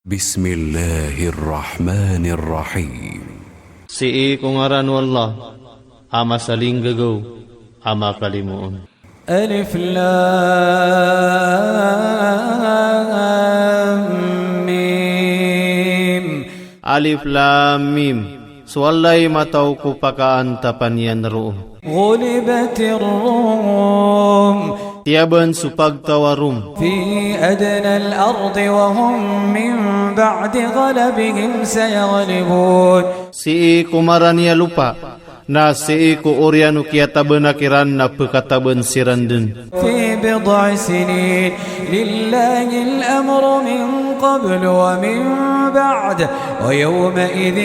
Bismillahirrahmanirrahim. Si kung ngaran wallah, ama saling gagaw, ama kalimuon. Alif Lam Mim. Alif Lam Mim. Swallay mataw ko pakaan tapanian room. Ghulibatir Rum. Tiyaban supagtawarum. في أدنى الأرض وهم من بعد غلبهم سيغلبون. Si kumarania lupa. Na si ku orianu kiata benakiran na pekataban siranden. في بضع سنين لله الأمر من قبل ومن بعد ويومئذ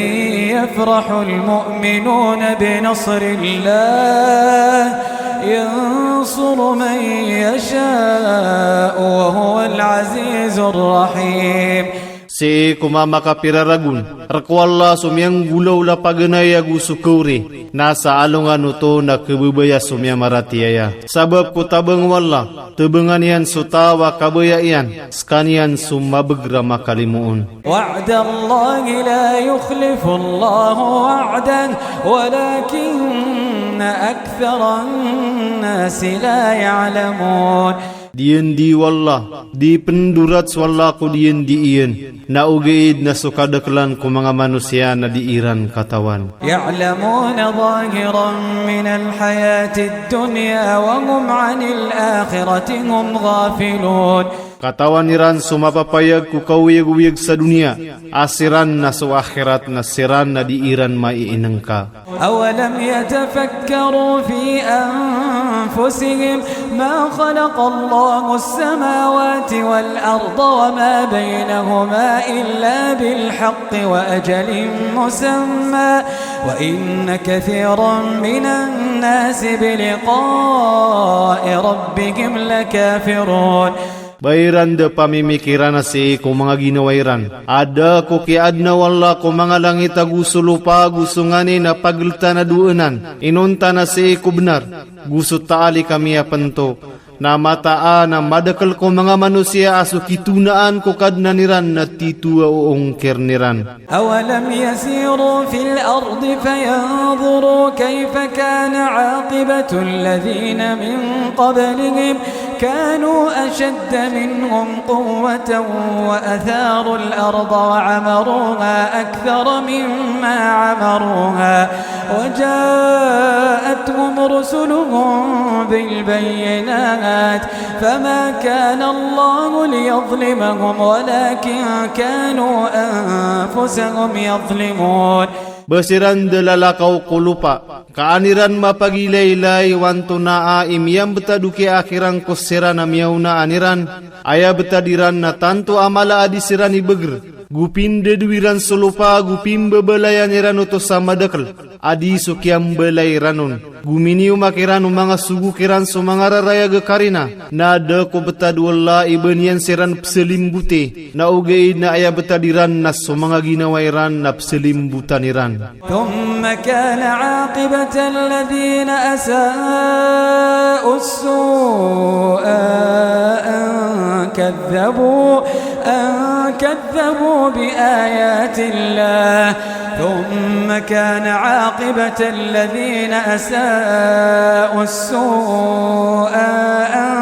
يفرح المؤمنون بنصر الله ينصر من يشاء وهو العزيز الرحيم. Si kumama kapiraragun, rakwalla sumyang gulaw la paganaya gusukuri, nasa alungan uto na kebubaya sumya maratiaya. Sabab kutabang wala, tebengan yan sutawa kabaya yan, skanian sumabegra makalimuon. وعد الله لا يخلف الله وعدا ولكن أكثر الناس لا يعلمون. Dien di wallah, di pendurat swalla ku dien di ian, na ugaid na sukadaklan ku mga manusia na di iran katawan. يعلمون ظاهرا من الحياة الدنيا وهم عن الآخرة هم غافلون. Katawan iran sumapapayag ku kawiyag-wiyag sa dunia, asiran na sa akhirat na siran na di iran maiinang ka. أولم يتفكروا في أنفسهم ما خلق الله السماوات والأرض وما بينهما إلا بالحق وأجل مسمى وإن كثيرا من الناس بلقاء ربهم لكافرون. Bayran de pamimikiran na si kung mga ginawairan. Ada ko kiad na wala ko mga langit gusto lupa gusto ngani na paglita na duunan. Inunta na si ko benar. Gusto taali kami apanto. Na mataan na madakal ko mga manusia aso kitunaan ko kad na niran na titua uong kerniran. أولم يسيروا في الأرض فينظروا كيف كان عاقبة الذين من قبلهم كانوا أشد منهم قوة وأثاروا الأرض وعمروها أكثر مما عمروها وجاءتهم رسلهم بالبينات فما كان الله ليظلمهم ولكن كانوا أنفسهم يظلمون. Besiran de lalakaw ko lupa, kaaniran mapagilaylay wanto naa imyam betaduki akhirang kusira na miyaw na aniran, aya betadiran na tanto amala adisiran ibegr, gupin deduiran sulupa gupin bebelayan iran utos sama dekal, adi sukiam belay ranon, gumini umakiran umanga sugu kiran sumanga raya gekarina, nada ko betadwala ibenian siran pselimbute, na ugaid na aya betadiran na sumanga ginawairan na pselimbutaniran. ثم كان عاقبة الذين أساءوا السوء أن كذبوا بآيات الله ثم كان عاقبة الذين أساءوا السوء أن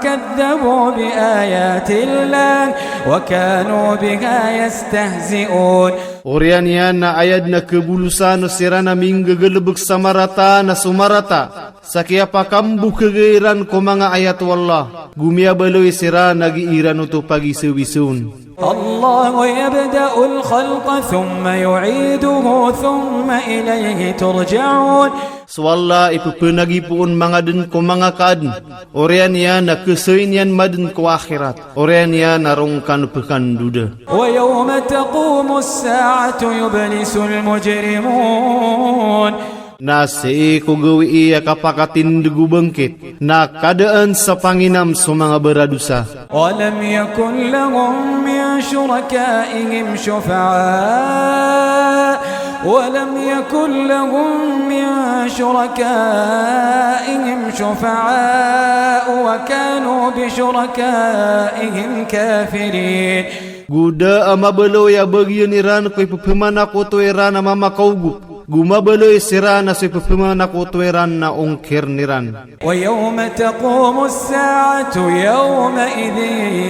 كذبوا بآيات الله وكانوا بها يستهزئون. Orian yan na ayad na kebulusan no sirana minggagelebek samarata na sumarata. Sakya pakambu kegairan ko mga ayat wallah. Gumia baloy sirana giiran uto pagisewisun. الله يبدأ الخلق ثم يعيده ثم إليه ترجعون. Swalla ipupunagi puun mga den ko mga kaadn. Orian yan na kesain yan maden ko akhirat. Orian yan narongkan pekan duda. ويوم تقوم الساعة يبلس المجرمون. Na si ko gawi iya kapakatin dugu bangkit. Na kadaan sa panginam sa mga beradusa. ولم يكن لهم من شركائهم شفعاء ولم يكن لهم من شركائهم شفعاء وكانوا بشركائهم كافرين. Guda ama belo ya bagian niran ko'y pupimana ko tuweran na mamakaugup. Gumabaloy sira na si pupimana ko tuweran na ungkir niran. ويوم تقوم الساعة يومئذ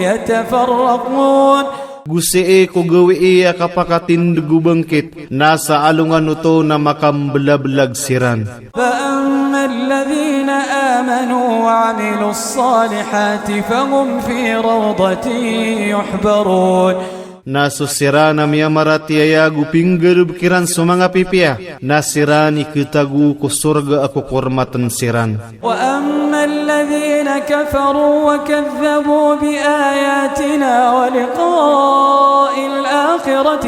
يتفرقون Gusee ko gawi iya kapakatindugu bangkit, nasa alungan uto na makambelablag siran. فأما الذين آمنوا وعملوا الصالحات فهم في روضة يحبرون Nasusira na miya maratiaya gupingger bikiran sumanga pipia, nasirani kitagu ko surga ako kormatan siran. وأما الذين كفروا وكذبوا بآياتنا ولقاء الآخرة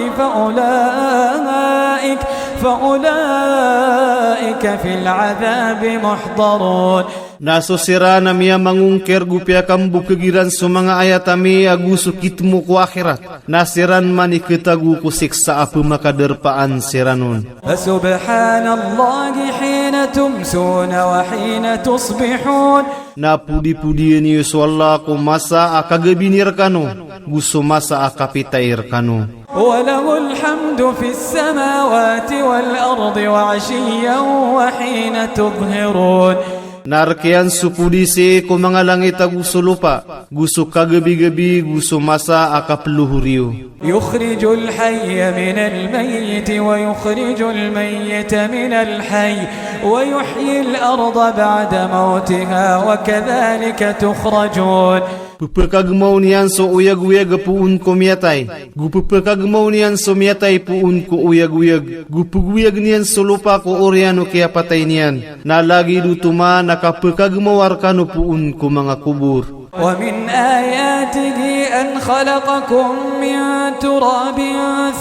فأولئك في العذاب محضرون Nasusira na miya mangungkir gupia kambu kegiran sumanga ayatami agusu kitmu ku akhirat. Nasiran mani kitagu ku siksa apa makaderpaan siranun. فسبحان الله حين تمسون وحين تصبحون Napudi-pudi ni Allah ku masa akagabinir kanu, gusto masa akapitair kanu. وله الحمد في السماوات والأرض وعشيا وحين تظهرون Narkian supudi se ko mga langit gusto lupa, gusto kagabi-gabi, gusto masa akapeluhuriyo. يخرج الحي من الميت ويخرج الميت من الحي ويحيي الأرض بعد موتها وكذلك تخرجون Pupakagmaw niyan so uyag-uyag puun ko miyatay. Gupupakagmaw niyan so miyatay puun ko uyag-uyag. Gupuguyag niyan so lupa ko oryano kaya patay niyan. Nalagi dutuma nakapakagmawar kano puun ko mga kubur. ومن آياته أن خلقكم من تراب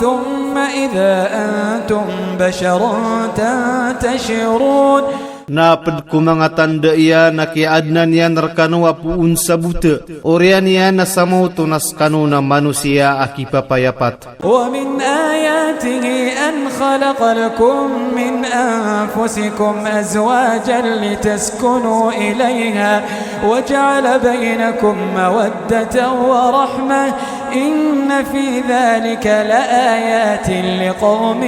ثم إذا أنتم بشر تنتشرون Napad ko mga tanda iya na kiadnan yan rakano puun sa buta. Orian yan na samutunas kano na manusia akipapayapat. ومن آياته أن خلق لكم من أنفسكم أزواجا لتسكنوا إليها وجعل بينكم مودة ورحمة إن في ذلك لآيات لقوم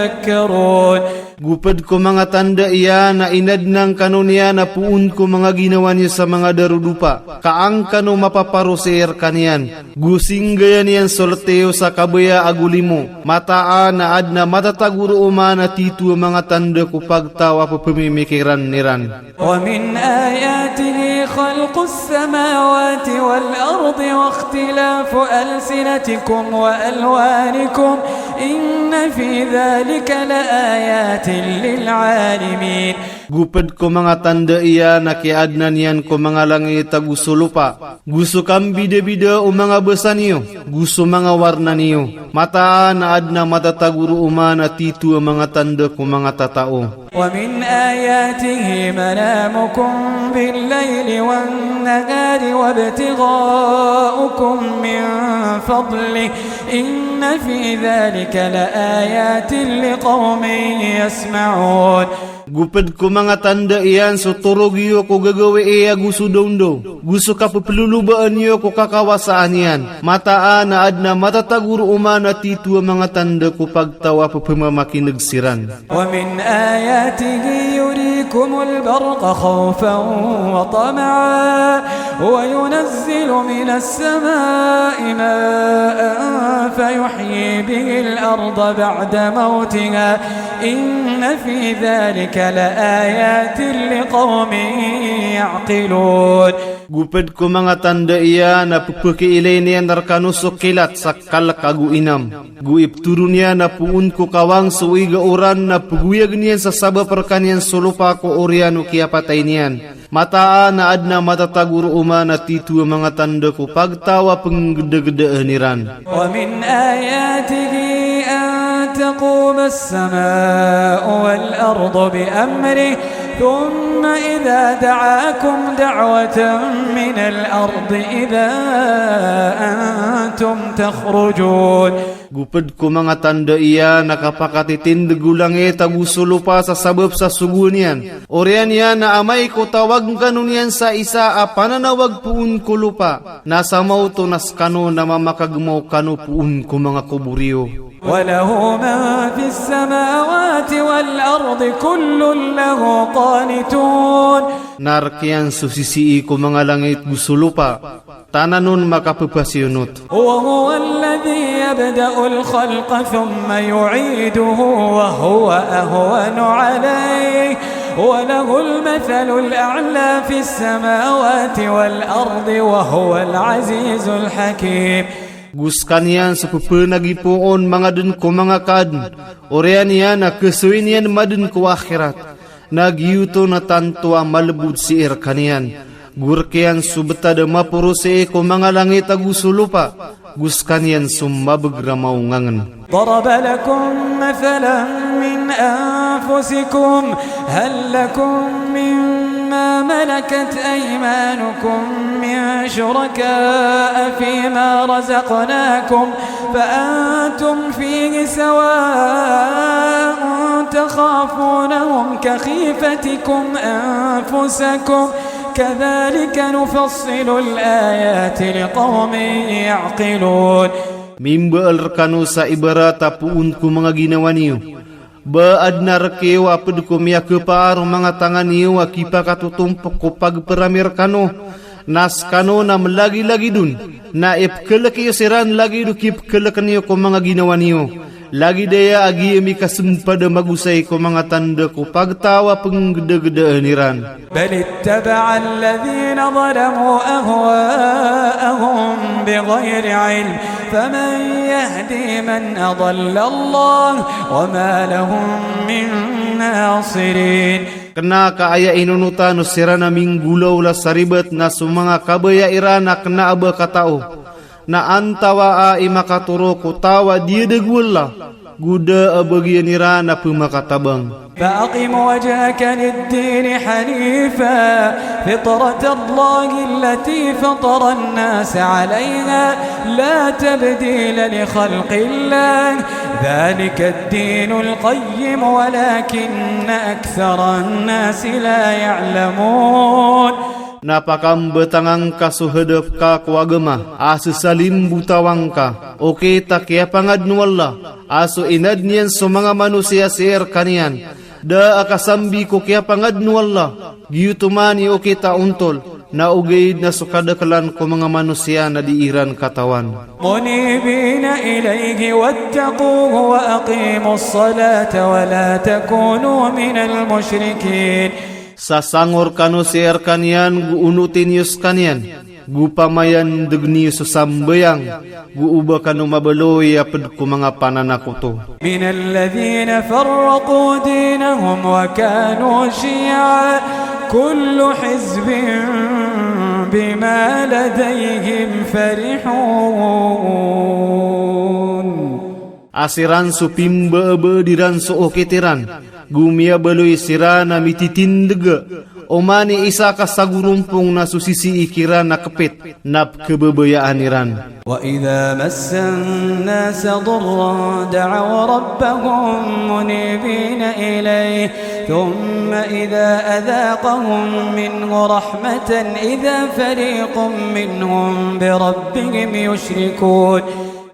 يتفكرون Gupad ko mga tanda iya na inad ng kanuniya na puun ko mga ginawa niya sa mga darudupa. Kaang kano mapaparoser kaniyan. Gusing gaya niyan solteo sa kabaya agulimo. Mataan na ad na matataguro umana titu mga tanda ko pagtawa po pumimikiran niran. ومن آياته خلق السماوات والأرض واختلاف ألسنتكم وألوانكم إن في ذلك لآيات للعالمين Gupad ko mga tanda iya na kiadnan yan ko mga langit gusto lupa. Gusto kam bida-bida o mga basa niyo. Gusto mga warna niyo. Mataan na ad na matataguro umana titu ang mga tanda ko mga tatao. ومن آياته منامكم بالليل والنهار وابتغاؤكم من فضله إن في ذلك لآيات لقوم يسمعون Gupad ko mga tanda iyan so turog iyo ko gagawa iya gusto daundo. Gusto kapapilulubaan iyo ko kakawasaan yan. Mataan na ad na matataguro umana titu ang mga tanda ko pagtawa po pumamakinagsiran. ومن آياته يريكم البرق خوفا وطمعا وينزل من السماء ماء فيحيي به الأرض بعد موتها إن في ذلك لآيات لقوم يعقلون Gupad ko mga tanda iya na pupakiilay niya narkanusok kilat sa kalakagu inam. Guip turun niya na puun ko kawang suiga oran na puguyag niyan sa saba perkanian sulupa ko oriano kaya patay niyan. Mataan na ad na matataguro umana titu mga tanda ko pagtawa penggede-gedaan niran. ومن آياته أن تقوم السماء والأرض بأمره ثم إذا دعاكم دعوة من الأرض إذا أنتم وأنتم تخرجون. Gupad ko mga tanda iya nakapakatitindig langit agusulupa sa sabab sa sugunian. Orian ya na amay ko tawag kanunian sa isa a pananawag puun ko lupa. Nasa mauto nas kano na mamakagmaw kano puun ko mga kuburiyo. وله من في السماوات والأرض كل له قانتون. Narkian susisi ko mga langit gusulupa. Tananon makapapasyunot. وهو الذي يبدأ الخلق ثم يعيده وهو أهون عليه وله المثل الأعلى في السماوات والأرض وهو العزيز الحكيم. Gus kanian sepupenagipoon mga dun ko mga kadun. Orian yan na kesuin yan madun ko akhirat. Nagyuto na tanto ang malabud si kanian. Gurkian subetade mapuruse ko mga langit agusulupa. Gus kanian summabegramaw ngangen. ضرب لكم مثلا من أنفسكم هل لكم مما ملكت أيمانكم من شركاء فيما رزقناكم فأنتم فيه سواء تخافونهم كخيفتكم أنفسكم كذلك نفصل الآيات لقوم يعقلون. Mimbaal kanu sa ibarat apuun ko mga ginawa niyo. Baad na rakew apad ko miya kepaar mga tangan niyo akipa katutumpok ko pagperamir kanu. Nas kanu na lagi-lagi dun. Na ipkelak iyo siran lagi dukip kelak niyo ko mga ginawa niyo. Lagi daya agi emi kasumpada magusay ko mga tanda ko pagtawa penggede-gede niran. بل اتبع الذين ظلموا أهواءهم بغير علم فمن يهدي من أضل الله وما لهم من ناصرين. Kena kaaya inunutan no sirana minggulaw la saribet na sumanga kabaya irana kena aba katao. Na antawa a imakaturo ko tawa dia degwala. Guda abagian irana pumakatabang. فأقم وجهك للدين حنيفا فطرة الله التي فطر الناس عليها لا تبديل لخلق الله ذلك الدين القيم ولكن أكثر الناس لا يعلمون. Napakam betangang kasuhedep ka kuagema asu salim butawang ka oke takia pangad nuwalla asu inad niyan so mga manusia sier kanian da akasambi ko kaya pangad nuwalla giyutumani oke ta untol na ugaid na sukadakalan ko mga manusia na diiran katawan. Munibina ilayhi wattaquhu wa aqimus salata wa la takunu minal musyrikin. Sasangor kanu sier kanian guunutin yus kanian gupamayan degni susambayang guuba kanu mabaloy apad ko mga pananakuto. Min alladhina farraqu dinahum wa kanu shi'a kullu hizbin bima ladayhim farihun. Asiran supimba diran sookitiran gumia baloy sirana mititindega omani isa kasagurumpong na susisi ikiran na kapit nap kebebayaan iran. Wa idha massan nasa durran da'aw rabbahum munibina ilayh thumma idha adhaqahum minhu rahmatan idha fariqum minhum birabbihim yushrikun.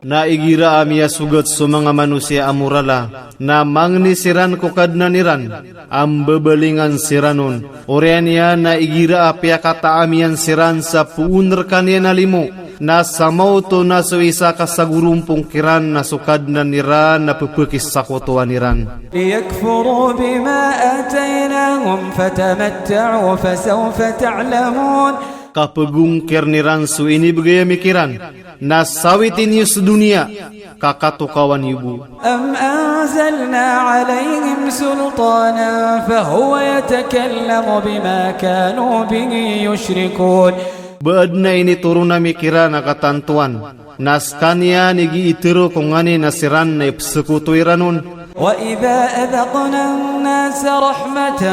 Naigira amia sugat so mga manusia amurala na mangnisiran ko kadnaniran am bebelingan siranon orian ya naigira apia kata amian siran sa puuner kanian alimo na samaw to na so isa kasagurumpong kiran na sukadnaniran na pupukis sa kotoaniran. Liyakfuru bima ataynahum fatamatta'u fasawfa ta'lamun. Kapagungkir niran so inibigay mikiran na sawitin yu sa dunia kakatukawan yubu. Am anzalna alayhim sultanan fahuwa yatakallamu bima kanu bihi yushrikun. Baad na inituro na mikiran na katantuan nas kanya nigi itiro kung ngani nasiran na ipsekutuiranon وإذا أذقنا الناس رحمة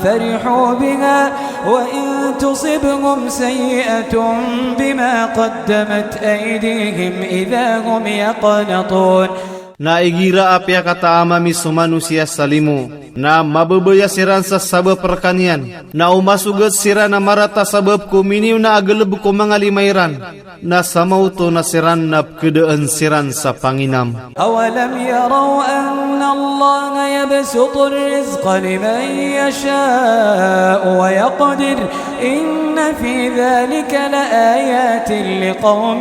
فرحوا بها وإن تصبهم سيئة بما قدمت أيديهم إذا هم يقنطون. Na igira apia kata amami manusia salimu, na mabebaya siran sa sabab perkanian, na umasugat siran na marata sabab kuminiw na agalab ko mga limayran, na samauto na siran na kedaan siran sa Panginam. أولم يروا أن الله يبسط الرزق لمن يشاء ويقدر إن في ذلك لآيات لقوم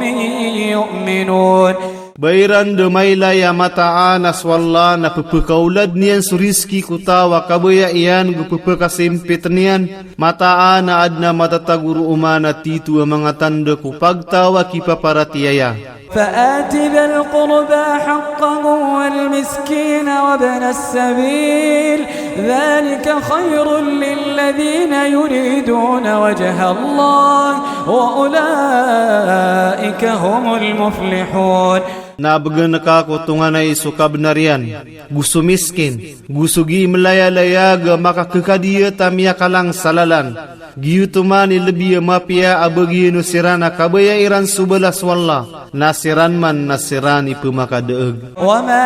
يؤمنون. Bayran demayla ya mataan aswalla na pepekaulad niyan suriski kutawa kabaya iyan gupepekasimpit niyan mataan na adna matataguru umana titu mga tanda ku pagtawa kipaparatiyaya. فآت ذا القربى حقه والمسكين وابن السبيل ذلك خير للذين يريدون وجه الله وأولئك هم المفلحون. Na begenaka ko tungan ay sukab narian, gusto miskin, gusto gi melaya-layaga maka kekadia tamia kalang salalan, giyu tumani lebih mapia abagi nusirana kabaya iran subelas walla, nasiran man nasirani pemaka deeg. وما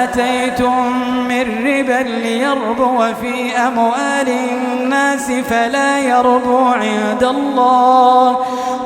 آتيتم من ربا ليربو في أموال الناس فلا يربو عند الله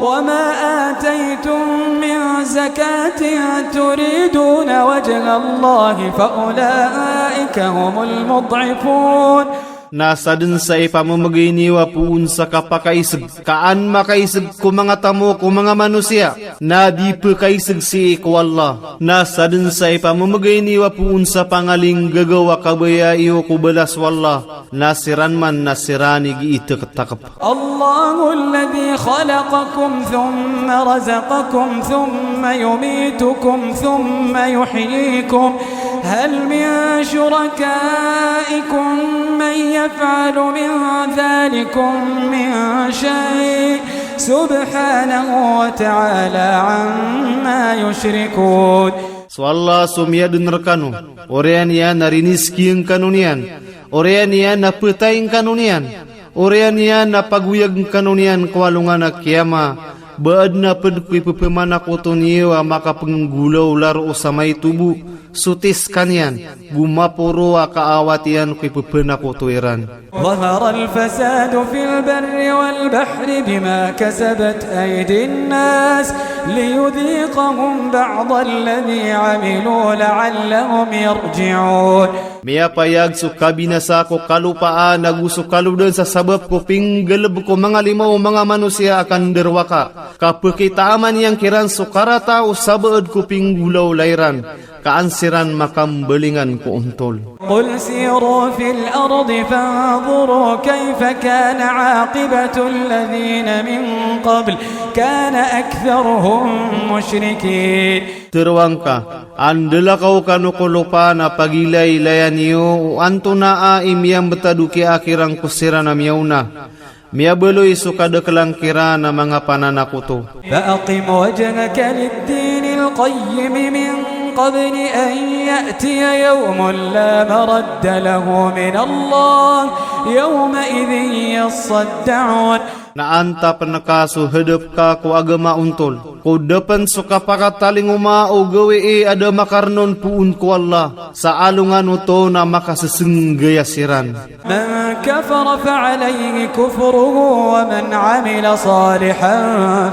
وما آتيتم من زكاة تريدون وجه الله فأولئك هم المضعفون. Nasa din sa ipamamagini wa puun sa kapakaisag, kaan makaisag ko mga tamo ko mga manusia, na di pakaisag si ko Allah. Nasa din sa ipamamagini wa puun sa pangaling gagawa kabaya iyo ko balas wallah, nasiran man nasirani giitaktakap. Allahu alladhi khalaqakum thumma razaqakum thumma yumitukum thumma yuhyikum hal min shurakaikum من يفعل من ذلكم من شيء سبحانه وتعالى عما يشركون. Swalla sumia denarkanu, orean ya nariniski ang kanunian, orean ya napetay ang kanunian, orean ya napaguyag ang kanunian kwalungan na kiyama, baad na pedkui pepemana kotoniyo maka penggulaw laro usamay tubu, sutis kanyan, gumapuro kaawatian kui pepena kotoiran. ظهر الفساد في البر والبحر بما كسبت أيدي الناس ليذيقهم بعض الذي عملوا لعلهم يرجعون. Mia payag sukabina sa ko kalupaan nagusukaludan sa sabab ko pinggalab ko mga limaw mga manusia akan derwaka. Kapakitaaman yang kiran sukarata o sabaad ko pinggulaw layran. Kaansiran makambalingan ko untol. قل سيروا في الأرض فانظروا كيف كان عاقبة الذين من قبل كان أكثرهم مشركين. Terwangka, andela kau kanukulupa na pagilay-layan niyo, anto na imiyang betaduki akirang kusira na miyauna. Miyabeloy sukada kelangkira na mga pananakuto. فأقم وجهك للدين القيم من قبل أن يأتي يوم لا مرد له من الله يومئذ يصدعون. Naanta penakaso hedep ka ko agama untol. Ko depan suka pakataling o gawe ada makarnon puun ko Allah. Sa alungan uto na makasesengaya siran. من كفر فعليه كفره ومن عمل صالحا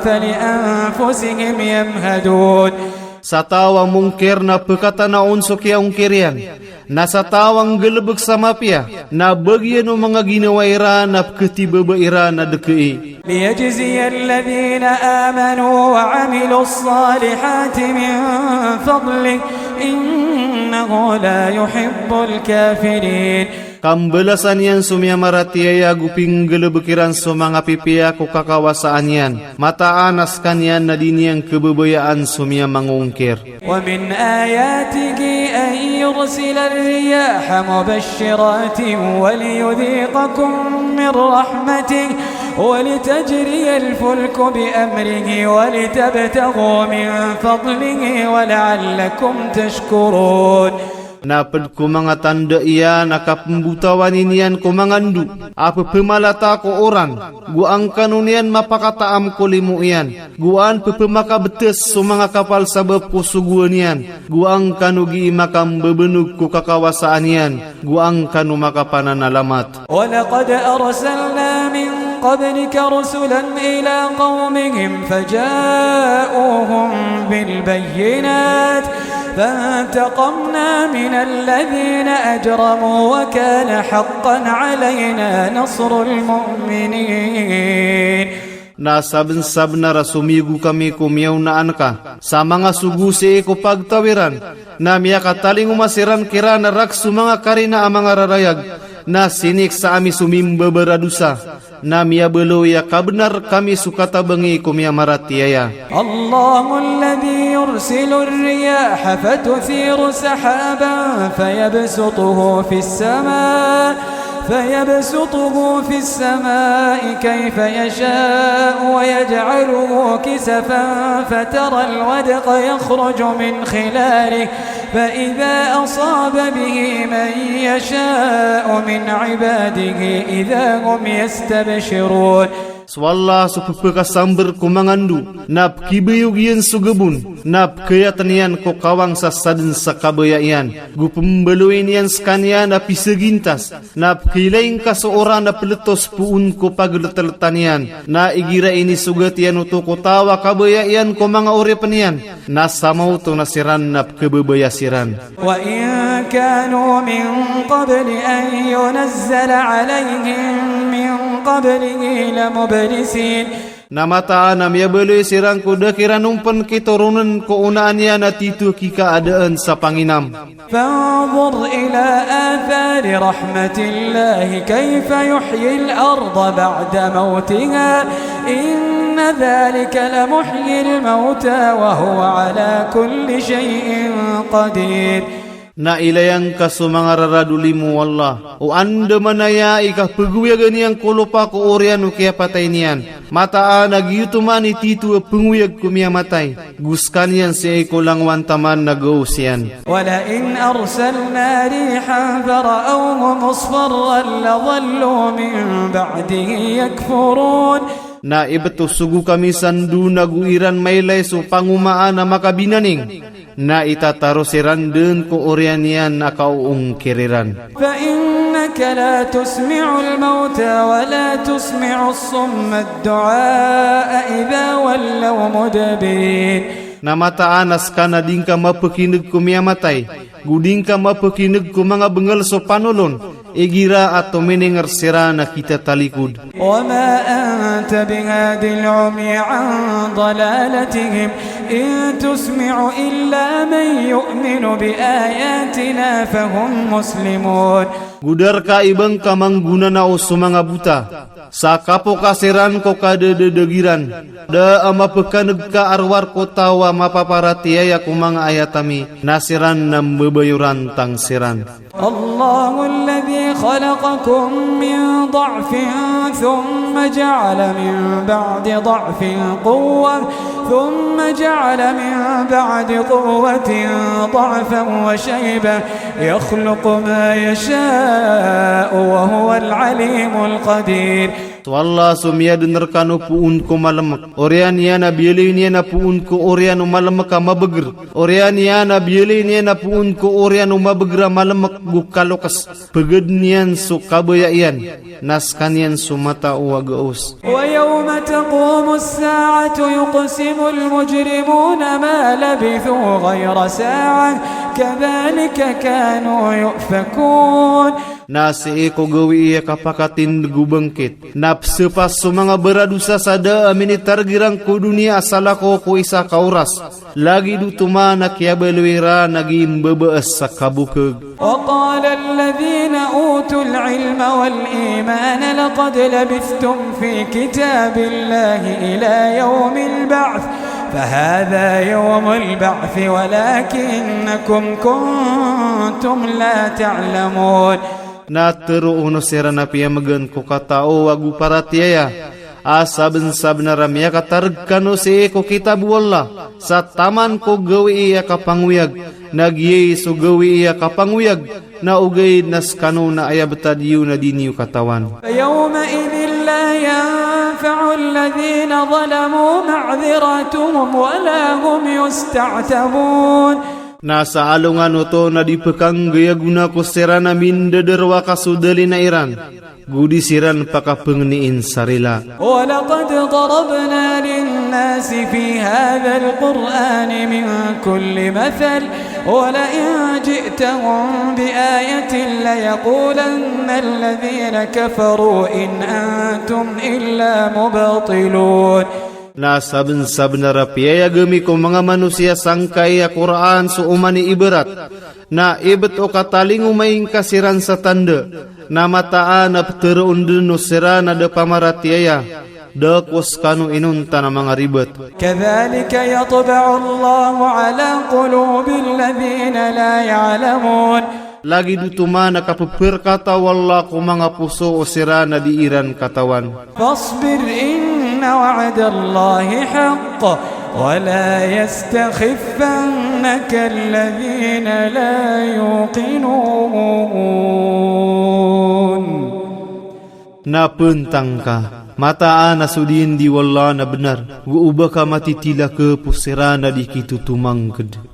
فلأنفسهم يمهدون. Sa tawang mungkir na pekata na unsok yaong kirian, na sa tawang gelebek sama pia, na bagian o mga ginawaira na ketibabaira na dekei. ليجزي الذين آمنوا وعملوا الصالحات من فضله إنه لا يحب الكافرين. Kambelasan yan sumya maratiaya guping gelebekiran sumanga pipia ko kakawasaan yan. Mataanas kanyan na din yang kebebayaan sumya mangungkir. ومن آياته أن يرسل الرياح مبشرات وليذيقكم من رحمته ولتجري الفلك بأمره ولتبتغوا من فضله ولعلكم تشكرون. na ped ko mga tanda iyan nakapembutawan inian ko mangandu apa pemalata ko orang guang kanunian mapakataam ko limu ian guan pepemaka betes so mga kapal sabab ko suguan ian guang kanugi makam bebenug ko kakawasaan ian guang kanu makapanan alamat. ولقد أرسلنا من قبلك رسلا إلى قومهم فجاءوهم بالبينات فانتقمنا من الذين أجرموا وكان حقا علينا نصر المؤمنين. Na saben-saben na rasumigu kami kumiyaw na anka sa mga sugu si ko pagtawiran na miya kataling umasiran kira na raksu mga karina ang mga rarayag na sinik sa ami sumimba beradusa na miya beloya kabenar kami sukata bengi kumiya maratiyaya. Allahu alladhi yursilu ar-riyaha fatuthiru sahaban fayabsutuhu fis السماء كيف يشاء ويجعله كسفا فترى الودق يخرج من خلاله فإذا أصاب به من يشاء من عباده إذا هم يستبشرون. Swalla supupeka samber kumangandu nap kibiyugian sugebun nap kayatanian ko kawang sasadin sa kabayayan gupembeluin yan skanian api segintas nap kilaing ka seorang na peletos puun ko pagleteletanian na igira ini sugatian uto ko tawa kabayayan ko mga orepanian na samaw to nasiran nap kebebayasiran. Wa in kanu min qabli an yunazzala alayhim min qablihi lamubalisin. Namataan na miya beloy sirang kuda kira numpan kiturunan ko unaan niya na tito kikaadaan sa Panginam. Fanzur ila athari rahmatillahi kayfa yuhyi al-ardha ba'da mawtiha inna dhalika lamuhyi al-mawta wa huwa ala kulli shay'in qadir. Na ilayang kasumanga raradulimu wallah o anda manaya ikah peguya ganiyang kulupa ko orian o kaya patay niyan mataan nagyutumani titu penguyag kumia matay guskan yan si eko lang wantaman nagaus yan. Wala in arsalna rihan fara'awhu musfarran ladhallu min ba'dihi yakfurun. Na ibeto sugu kami sandu naguiran maylay so pangumaan na makabinaning na itataro siran dun ko orian yan na kauung kiriran. Fa innaka la tusmi'u al-mauta wa la tusmi'u as-summa ad-du'a idha wallaw mudbirin. Na mataanas ka na din ka mapakinig kumiyamatay guding ka mapakinig ko mga bengal so panulon igira at tuminingar sira na kita talikod. Wa ma anta bihadil umi an dalalatihim in tusmi'u illa man yu'minu bi ayatina fahum muslimun. Gudar ka ibang kamangguna na o sumanga buta sa kapo kasiran ko kadadagiran da amapekanag ka arwar ko tawa mapaparatiyaya ko mga ayatami nasiran ng babayuran tang siran. Allahu alladhi khalaqakum min dha'fin thumma ja'ala min ba'di dha'fin quwwah thumma ja'ala min ba'di quwwatin dha'fan wa shaybah yakhluqu ma yasha'u wa huwa al-'alimul qadir. Wallah sumia dener kanu puun ko malamak orian ya na bieli ni na puun ko orian malamak mabeger orian ya na bieli ni na puun ko orian mabeger malamak gukalokas pegednian su kabayayan naskanian sumata uagaus. Wa yawma taqumu as-sa'atu yuqsimu al-mujrimuna ma labithu ghayra sa'ah kadhalika kanu yufakun. Nasi eko gawi iya kapakatin gubengkit napsepas sumanga beradusa sada aminitar girang ko dunia asalako ko isa kauras lagi dutuma nakya belwira naging bebees sa kabukeg. Wa qala alladhina utul ilma wal iman laqad labithtum fi kitabillahi ila yawmil ba'th فهذا يوم البعث ولكنكم كنتم لا تعلمون. Na teru uno sira na piyamagan ko katao wagu paratiyaya asa bensa-benara miya katargkano si ko kitab wallah sa taman ko gawi iya kapanguyag nagyay so gawi iya kapanguyag na ugay naskano na aya betadiyo na diniyo katawan. فيومئذ لا ينفع الذين ظلموا معذرتهم ولا هم يستعتبون. Nasa alungan to na dipekang gaya guna ko serana mindederwa kasudali na iran. Gudi siran pakapengniin sarila. ولقد ضربنا للناس في هذا القرآن من كل مثل ولئن جئتهم بآية ليقولن الذين كفروا إن أنتم إلا مبطلون. Nasa bensa-benara piyaya gemi ko mga manusia sangkay Quran so umani ibarat na ibet o kataling umaying kasiran sa tanda na mataan na pteroon no sira na de pamaratiaya dekos kanu inunta na mga ribet. كذلك يطبع الله على قلوب الذين لا يعلمون. Lagi dutuma nakapupirkata wala ko mga puso o sira na diiran katawan. فاصبر إن وعد الله حق ولا يستخفنك الذين لا يوقنون. Napentang ka, mataan na sudin di wala na benar, guuba ka matitila ke pusira na di kitutumangked.